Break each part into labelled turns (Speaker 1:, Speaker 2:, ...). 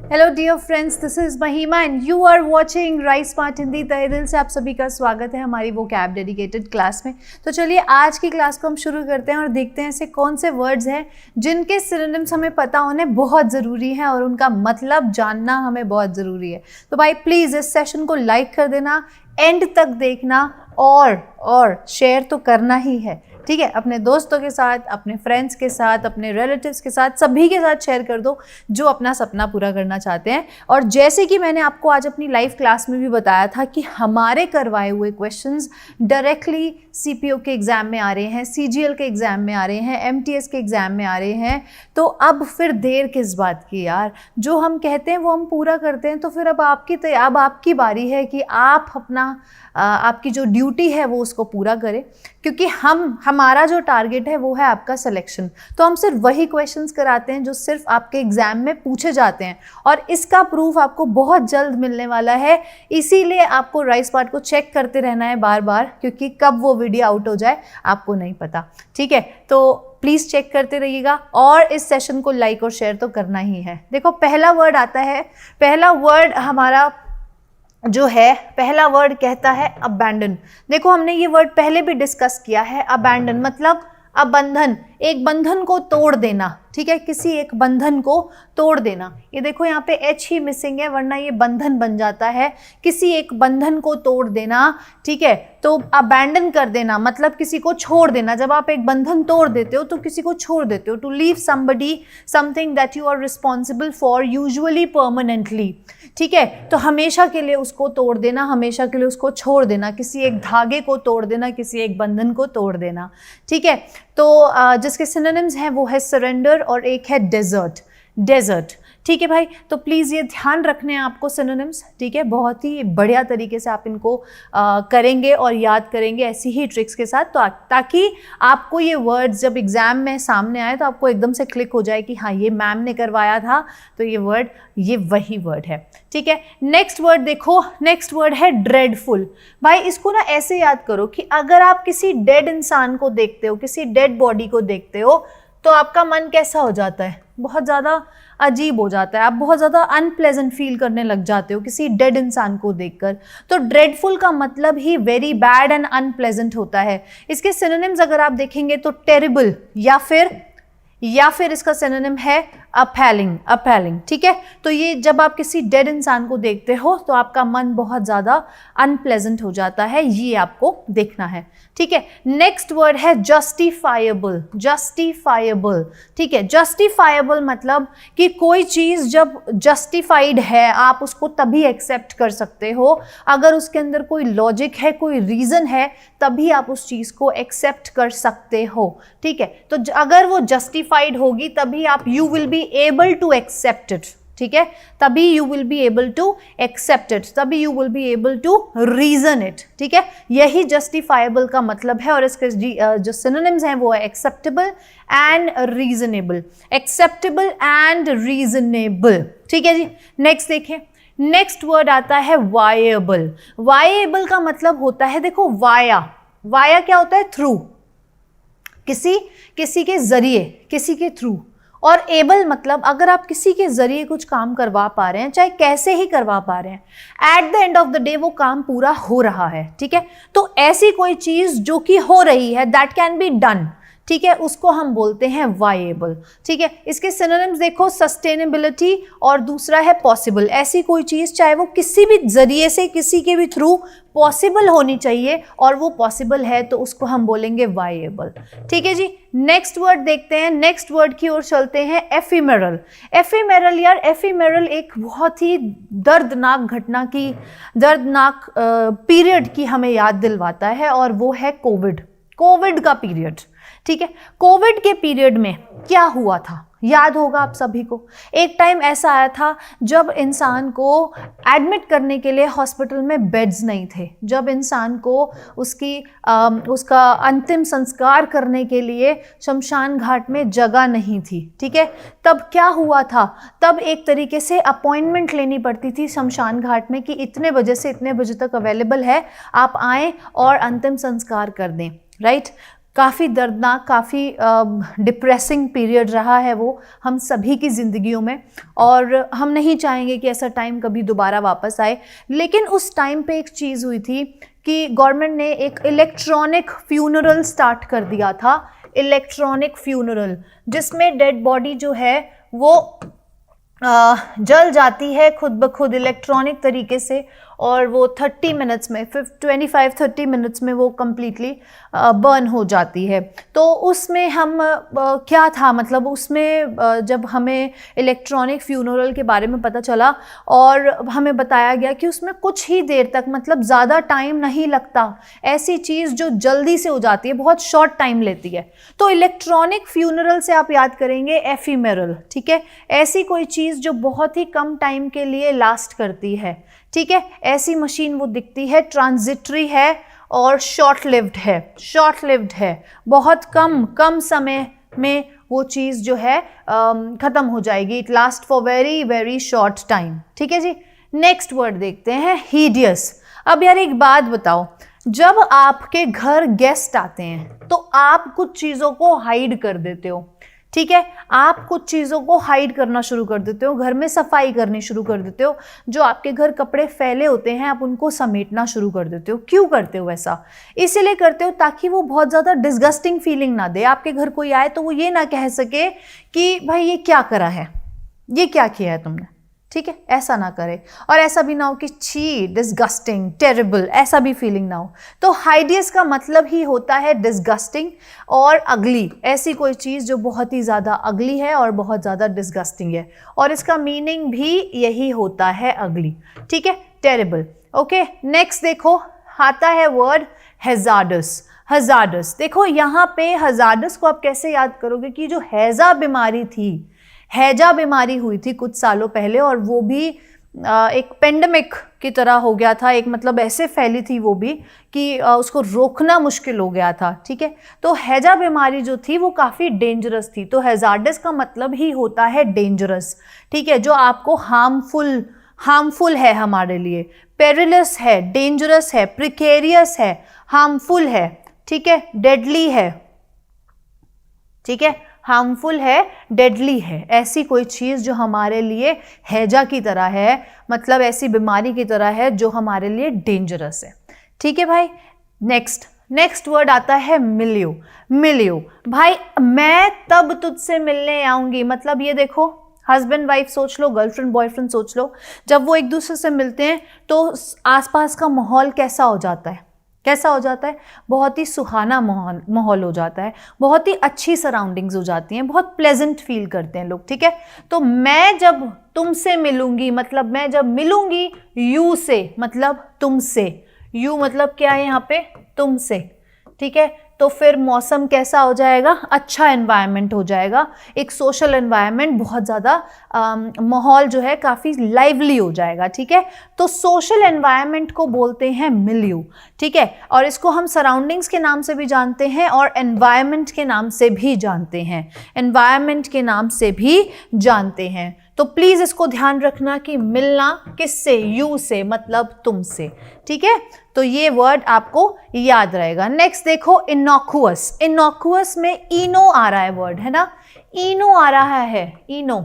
Speaker 1: Hello dear friends, this is Mahima and you are watching Rise Smart Hindi. तहे दिल से आप सभी का स्वागत है हमारी वो कैब डेडिकेटेड क्लास में। तो चलिए आज की क्लास को हम शुरू करते हैं और देखते हैं ऐसे कौन से वर्ड्स हैं जिनके सिनोनिम्स हमें पता होने बहुत ज़रूरी है और उनका मतलब जानना हमें बहुत ज़रूरी है। तो भाई प्लीज़ इस सेशन को लाइक कर देना, एंड तक देखना और शेयर तो करना ही है, ठीक है। अपने दोस्तों के साथ, अपने फ्रेंड्स के साथ, अपने रिलेटिव्स के साथ, सभी के साथ शेयर कर दो जो अपना सपना पूरा करना चाहते हैं। और जैसे कि मैंने आपको आज अपनी लाइव क्लास में भी बताया था कि हमारे करवाए हुए क्वेश्चंस डायरेक्टली सीपीओ के एग्ज़ाम में आ रहे हैं, सीजीएल के एग्ज़ाम में आ रहे हैं, एमटीएस के एग्ज़ाम में आ रहे हैं। तो अब फिर देर किस बात की यार, जो हम कहते हैं वो हम पूरा करते हैं। तो फिर अब आपकी बारी है कि आप आपकी जो ड्यूटी है वो उसको पूरा करें, क्योंकि हमारा जो टारगेट है वो है आपका सिलेक्शन। तो हम सिर्फ वही क्वेश्चंस कराते हैं जो सिर्फ आपके एग्जाम में पूछे जाते हैं, और इसका प्रूफ आपको बहुत जल्द मिलने वाला है। इसीलिए आपको राइस पार्ट को चेक करते रहना है बार बार, क्योंकि कब वो वीडियो आउट हो जाए आपको नहीं पता, ठीक है। तो प्लीज़ चेक करते रहिएगा और इस सेशन को लाइक और शेयर तो करना ही है। देखो पहला वर्ड आता है, पहला वर्ड हमारा जो है, पहला वर्ड कहता है अबैंडन। देखो हमने ये वर्ड पहले भी डिस्कस किया है। अबैंडन मतलब बंधन, एक बंधन को तोड़ देना, ठीक है, किसी एक बंधन को तोड़ देना। ये देखो यहाँ पे एच ही मिसिंग है, वरना ये बंधन बन जाता है। किसी एक बंधन को तोड़ देना, ठीक है। तो अबैंडन कर देना मतलब किसी को छोड़ देना। जब आप एक बंधन तोड़ देते हो तो किसी को छोड़ देते हो। To leave somebody something that you are responsible for, usually permanently, ठीक है। तो हमेशा के लिए उसको तोड़ देना, हमेशा के लिए उसको छोड़ देना, किसी एक धागे को तोड़ देना, किसी एक बंधन को तोड़ देना, ठीक है। तो जिसके सिनोनिम्स हैं वो है सरेंडर और एक है डेजर्ट, ठीक है भाई। तो प्लीज़ ये ध्यान रखने हैं आपको सिनोनिम्स, ठीक है। बहुत ही बढ़िया तरीके से आप इनको करेंगे और याद करेंगे ऐसी ही ट्रिक्स के साथ, तो ताकि आपको ये वर्ड्स जब एग्ज़ाम में सामने आए तो आपको एकदम से क्लिक हो जाए कि हाँ ये मैम ने करवाया था, तो ये वही वर्ड है, ठीक है। नेक्स्ट वर्ड देखो, नेक्स्ट वर्ड है ड्रेडफुल। भाई इसको ना ऐसे याद करो कि अगर आप किसी डेड इंसान को देखते हो, किसी डेड बॉडी को देखते हो, तो आपका मन कैसा हो जाता है? बहुत ज़्यादा अजीब हो जाता है। आप बहुत ज़्यादा अनप्लेजेंट फील करने लग जाते हो किसी डेड इंसान को देखकर। तो ड्रेडफुल का मतलब ही वेरी बैड एंड अनप्लेजेंट होता है। इसके सिनोनिम्स अगर आप देखेंगे तो टेरिबल या फिर इसका सिनोनिम है अपैलिंग, ठीक है। तो ये जब आप किसी डेड इंसान को देखते हो तो आपका मन बहुत ज़्यादा अनप्लेजेंट हो जाता है, ये आपको देखना है, ठीक है। नेक्स्ट वर्ड है जस्टिफाइबल, ठीक है। जस्टिफाइबल मतलब कि कोई चीज़ जब जस्टिफाइड है आप उसको तभी एक्सेप्ट कर सकते हो, अगर उसके अंदर कोई लॉजिक है, कोई रीज़न है, तभी आप उस चीज़ को एक्सेप्ट कर सकते हो, ठीक है। तो अगर वो जस्टिफाइड होगी तभी आप you will be able to accept it, ठीक है। तभी you will be able to accept it, तभी you will be able to reason it, ठीक है। यही जस्टिफाइबल का मतलब है। और इसके जो सिनोनिम्स हैं वो है एक्सेप्टेबल एंड रीजनेबल, ठीक है जी। नेक्स्ट देखें, नेक्स्ट वर्ड आता है वायेबल। वायेबल का मतलब होता है, देखो वाया क्या होता है? थ्रू, किसी के जरिए, किसी के थ्रू। और एबल मतलब अगर आप किसी के जरिए कुछ काम करवा पा रहे हैं, चाहे कैसे ही करवा पा रहे हैं, at the end of the day वो काम पूरा हो रहा है, ठीक है। तो ऐसी कोई चीज जो कि हो रही है, दैट कैन बी डन, ठीक है, उसको हम बोलते हैं वायेबल, ठीक है। इसके सिनोनिम्स देखो, सस्टेनेबिलिटी और दूसरा है पॉसिबल। ऐसी कोई चीज़ चाहे वो किसी भी जरिए से, किसी के भी थ्रू पॉसिबल होनी चाहिए और वो पॉसिबल है, तो उसको हम बोलेंगे वायेबल, ठीक है जी। नेक्स्ट वर्ड देखते हैं, नेक्स्ट वर्ड की ओर चलते हैं, एफिमेरल। एफिमेरल एक बहुत ही दर्दनाक घटना की, दर्दनाक पीरियड की हमें याद दिलवाता है, और वो है कोविड का पीरियड, ठीक है। कोविड के पीरियड में क्या हुआ था याद होगा आप सभी को। एक टाइम ऐसा आया था जब इंसान को एडमिट करने के लिए हॉस्पिटल में बेड्स नहीं थे, जब इंसान को उसका अंतिम संस्कार करने के लिए शमशान घाट में जगह नहीं थी, ठीक है। तब क्या हुआ था? तब एक तरीके से अपॉइंटमेंट लेनी पड़ती थी शमशान घाट में कि इतने बजे से इतने बजे तक अवेलेबल है, आप आएँ और अंतिम संस्कार कर दें, राइट। काफ़ी दर्दनाक, काफ़ी डिप्रेसिंग पीरियड रहा है वो हम सभी की ज़िंदगियों में, और हम नहीं चाहेंगे कि ऐसा टाइम कभी दोबारा वापस आए। लेकिन उस टाइम पे एक चीज़ हुई थी कि गवर्नमेंट ने एक इलेक्ट्रॉनिक फ्यूनरल स्टार्ट कर दिया था, इलेक्ट्रॉनिक फ्यूनरल, जिसमें डेड बॉडी जो है वो जल जाती है खुद ब खुद इलेक्ट्रॉनिक तरीके से, और वो 30 मिनट्स में 25-30 मिनट्स में वो कम्प्लीटली बर्न हो जाती है। तो उसमें हम क्या था, मतलब उसमें जब हमें इलेक्ट्रॉनिक फ्यूनरल के बारे में पता चला और हमें बताया गया कि उसमें कुछ ही देर तक, मतलब ज़्यादा टाइम नहीं लगता, ऐसी चीज़ जो जल्दी से हो जाती है बहुत शॉर्ट टाइम लेती है। तो इलेक्ट्रॉनिक फ्यूनरल से आप याद करेंगे एफीमेरल, ठीक है, ऐसी कोई चीज़ जो बहुत ही कम टाइम के लिए लास्ट करती है, ठीक है, ऐसी मशीन वो दिखती है, ट्रांजिटरी है और शॉर्ट लिव्ड है, शॉर्ट लिव्ड है, बहुत कम समय में वो चीज़ जो है ख़त्म हो जाएगी, it last for very very short time, ठीक है जी। नेक्स्ट वर्ड देखते हैं, हीडियस। अब यार एक बात बताओ, जब आपके घर गेस्ट आते हैं तो आप कुछ चीज़ों को हाइड कर देते हो, ठीक है, आप कुछ चीज़ों को हाइड करना शुरू कर देते हो, घर में सफाई करनी शुरू कर देते हो, जो आपके घर कपड़े फैले होते हैं आप उनको समेटना शुरू कर देते हो। क्यों करते हो ऐसा? इसीलिए करते हो ताकि वो बहुत ज़्यादा डिस्गस्टिंग फीलिंग ना दे, आपके घर कोई आए तो वो ये ना कह सके कि भाई ये क्या करा है, ये क्या किया है तुमने, ठीक है, ऐसा ना करे। और ऐसा भी ना हो कि छी, डिस्गस्टिंग, टेरिबल, ऐसा भी फीलिंग ना हो। तो हाइडियस का मतलब ही होता है डिस्गस्टिंग और अगली, ऐसी कोई चीज़ जो बहुत ही ज़्यादा अगली है और बहुत ज़्यादा डिस्गस्टिंग है, और इसका मीनिंग भी यही होता है, अगली, ठीक है, टेरिबल। ओके, नेक्स्ट देखो आता है वर्ड हैजार्डस। हैजार्डस, देखो यहाँ पे हैजार्डस को आप कैसे याद करोगे कि जो हैजा बीमारी थी, हैजा बीमारी हुई थी कुछ सालों पहले, और वो भी एक पेंडेमिक की तरह हो गया था, एक मतलब ऐसे फैली थी वो भी कि उसको रोकना मुश्किल हो गया था, ठीक है। तो हैजा बीमारी जो थी वो काफ़ी डेंजरस थी, तो हैजार्डस का मतलब ही होता है डेंजरस, ठीक है, जो आपको हार्मफुल है हमारे लिए, पेरिलस है, डेंजरस है, प्रिकेरियस है, हार्मफुल है, ठीक है, डेडली है, ठीक है, हार्मफुल है, डेडली है, ऐसी कोई चीज़ जो हमारे लिए हैजा की तरह है, मतलब ऐसी बीमारी की तरह है जो हमारे लिए डेंजरस है, ठीक है भाई। नेक्स्ट वर्ड आता है मिलियो। मिलियो, भाई मैं तब तुझसे मिलने आऊँगी, मतलब ये देखो, हस्बैंड वाइफ सोच लो, गर्लफ्रेंड बॉयफ्रेंड सोच लो, जब वो एक दूसरे से मिलते हैं तो आसपास का माहौल कैसा हो जाता है, कैसा हो जाता है, बहुत ही सुहाना माहौल हो जाता है, बहुत ही अच्छी सराउंडिंग्स हो जाती हैं, बहुत प्लेजेंट फील करते हैं लोग, ठीक है। तो मैं जब तुमसे मिलूंगी, मतलब मैं जब मिलूंगी यू से, मतलब तुमसे, यू मतलब क्या है यहाँ पे, तुमसे, ठीक है, तो फिर मौसम कैसा हो जाएगा, अच्छा एनवायरनमेंट हो जाएगा, एक सोशल एनवायरनमेंट, बहुत ज़्यादा माहौल जो है काफ़ी लाइवली हो जाएगा, ठीक है। तो सोशल एनवायरनमेंट को बोलते हैं मिलियू, ठीक है, और इसको हम सराउंडिंग्स के नाम से भी जानते हैं और एनवायरनमेंट के नाम से भी जानते हैं, एनवायरनमेंट के नाम से भी जानते हैं। तो प्लीज़ इसको ध्यान रखना कि मिलना किससे, यू से, मतलब तुमसे, ठीक है, तो ये वर्ड आपको याद रहेगा। नेक्स्ट देखो इनोकुअस। इनोकुअस में इनो आ रहा है वर्ड, है ना, इनो आ रहा है, इनो।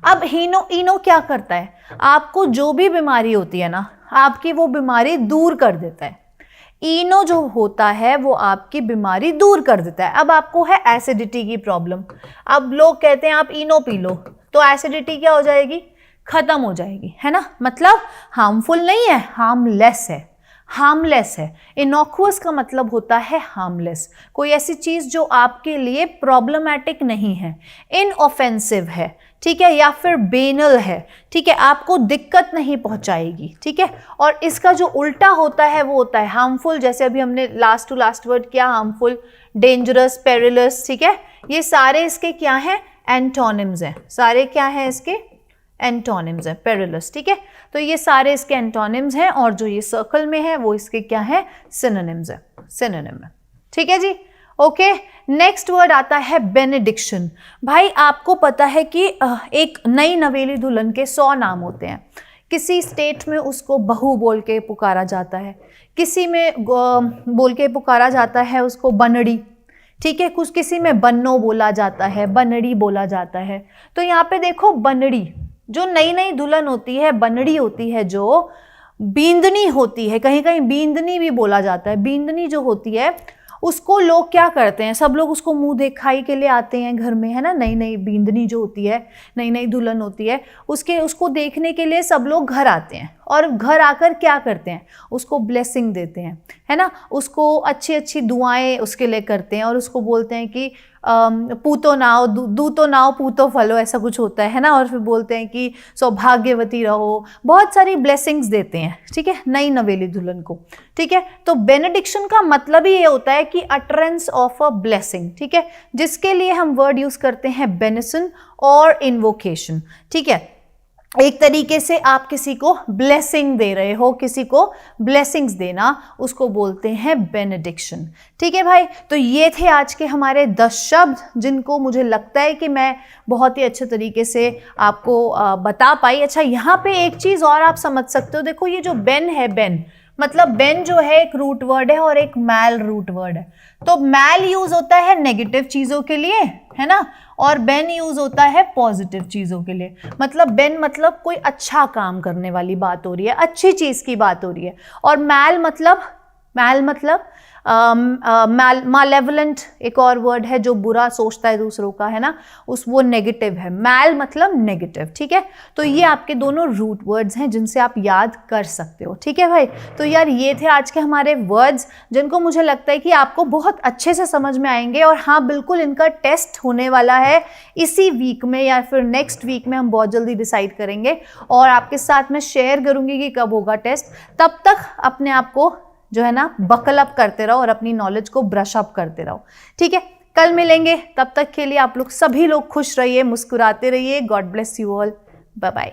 Speaker 1: अब इनो क्या करता है, आपको जो भी बीमारी होती है ना, आपकी वो बीमारी दूर कर देता है। इनो जो होता है वो आपकी बीमारी दूर कर देता है। अब आपको है एसिडिटी की प्रॉब्लम, अब लोग कहते हैं आप इनो पी लो, तो एसिडिटी क्या हो जाएगी, खत्म हो जाएगी, है ना, मतलब हार्मफुल नहीं है, हार्मलेस है, हार्मलेस है। इनोकुअस का मतलब होता है हार्मलेस, कोई ऐसी चीज़ जो आपके लिए प्रॉब्लमैटिक नहीं है, इनऑफेंसिव है, ठीक है, या फिर बेनल है, ठीक है, आपको दिक्कत नहीं पहुंचाएगी, ठीक है। और इसका जो उल्टा होता है वो होता है हार्मफुल, जैसे अभी हमने लास्ट टू लास्ट वर्ड किया, हार्मफुल, डेंजरस, पेरिलस, ठीक है, ये सारे इसके क्या हैं, एंटोनिम्स हैं, सारे क्या हैं इसके, एंटोनिम्स हैं, पेरिलस, ठीक है। तो ये सारे इसके एंटोनिम्स हैं, और जो ये सर्कल में है वो इसके क्या है, सिनोनिम्स है, सिनोनिम है, ठीक है जी। ओके, नेक्स्ट वर्ड आता है बेनेडिक्शन। भाई आपको पता है कि एक नई नवेली दुल्हन के 100 नाम होते हैं, किसी स्टेट में उसको बहू बोल के पुकारा जाता है, किसी में बोल के पुकारा जाता है उसको बनड़ी, ठीक है, कुछ किसी में बन्नो बोला जाता है, बनड़ी बोला जाता है। तो यहाँ पे देखो बनड़ी, जो नई नई दुल्हन होती है, बनड़ी होती है, जो बींदनी होती है, कहीं कहीं बींदनी भी बोला जाता है। बींदनी जो होती है उसको लोग क्या करते हैं, सब लोग उसको मुंह दिखाई के लिए आते हैं घर में, है ना। नई नई बींदनी जो होती है, नई नई दुल्हन होती है, उसको देखने के लिए सब लोग घर आते हैं, और घर आकर क्या करते हैं, उसको ब्लेसिंग देते हैं, है ना। उसको अच्छी अच्छी दुआएं उसके लिए करते हैं, और उसको बोलते हैं कि पूतो नाव दूतो नाव पूतो फलो, ऐसा कुछ होता है ना। और फिर बोलते हैं कि सौभाग्यवती रहो, बहुत सारी ब्लेसिंग्स देते हैं, ठीक है, नई नवेली दुल्हन को, ठीक है। तो बेनेडिक्शन का मतलब ही ये होता है कि अटरेंस ऑफ अ ब्लेसिंग, ठीक है, जिसके लिए हम वर्ड यूज करते हैं बेनिसन और इन्वोकेशन, ठीक है। एक तरीके से आप किसी को ब्लेसिंग दे रहे हो, किसी को ब्लेसिंग्स देना, उसको बोलते हैं बेनेडिक्शन, ठीक है भाई। तो ये थे आज के हमारे 10 शब्द, जिनको मुझे लगता है कि मैं बहुत ही अच्छे तरीके से आपको बता पाई। अच्छा, यहाँ पे एक चीज और आप समझ सकते हो, देखो ये जो बेन है, बेन मतलब बेन जो है एक रूट वर्ड है और एक मैल रूट वर्ड है। तो मैल यूज होता है नेगेटिव चीजों के लिए, है ना, और बेन यूज होता है पॉजिटिव चीजों के लिए। मतलब बेन मतलब कोई अच्छा काम करने वाली बात हो रही है, अच्छी चीज की बात हो रही है। और मैल मतलब मालेवलेंट एक और वर्ड है, जो बुरा सोचता है दूसरों का, है ना, वो नेगेटिव है। मैल मतलब नेगेटिव, ठीक है। तो ये आपके दोनों रूट वर्ड्स हैं जिनसे आप याद कर सकते हो, ठीक है भाई। तो यार ये थे आज के हमारे वर्ड्स, जिनको मुझे लगता है कि आपको बहुत अच्छे से समझ में आएंगे। और हाँ, बिल्कुल इनका टेस्ट होने वाला है इसी वीक में या फिर नेक्स्ट वीक में, हम बहुत जल्दी डिसाइड करेंगे और आपके साथ में शेयर करूंगी कि कब होगा टेस्ट। तब तक अपने आप को जो है ना बकल अप करते रहो और अपनी नॉलेज को ब्रश अप करते रहो, ठीक है। कल मिलेंगे, तब तक के लिए आप लोग सभी लोग खुश रहिए, मुस्कुराते रहिए। God bless you all, bye bye.